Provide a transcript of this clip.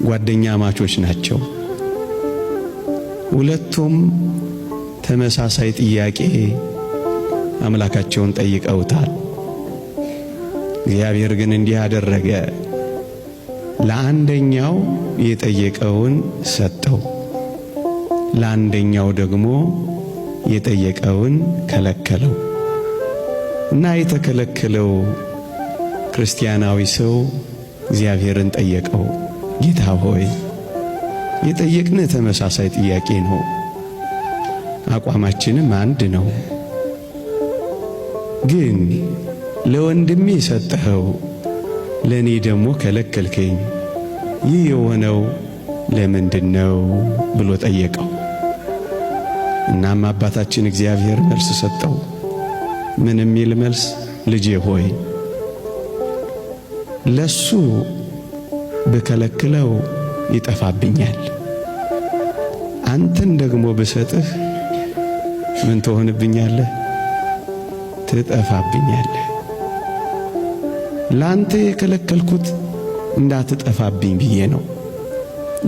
ጓደኛ ማቾች ናቸው። ሁለቱም ተመሳሳይ ጥያቄ አምላካቸውን ጠይቀውታል። እግዚአብሔር ግን እንዲህ አደረገ። ለአንደኛው የጠየቀውን ሰጠው፣ ለአንደኛው ደግሞ የጠየቀውን ከለከለው እና የተከለከለው ክርስቲያናዊ ሰው እግዚአብሔርን ጠየቀው። ጌታ ሆይ የጠየቅን ተመሳሳይ ጥያቄ ነው፣ አቋማችንም አንድ ነው። ግን ለወንድሜ ሰጠኸው፣ ለኔ ደግሞ ከለከልከኝ። ይህ የሆነው ለምንድነው ብሎ ጠየቀው። እናም አባታችን እግዚአብሔር መልስ ሰጠው። ምን የሚል መልስ? ልጄ ሆይ ለሱ ብከለክለው ይጠፋብኛል፣ አንተን ደግሞ ብሰጥህ ምን ትሆንብኛለህ? ትጠፋብኛለህ። ላንተ የከለከልኩት እንዳትጠፋብኝ ብዬ ነው።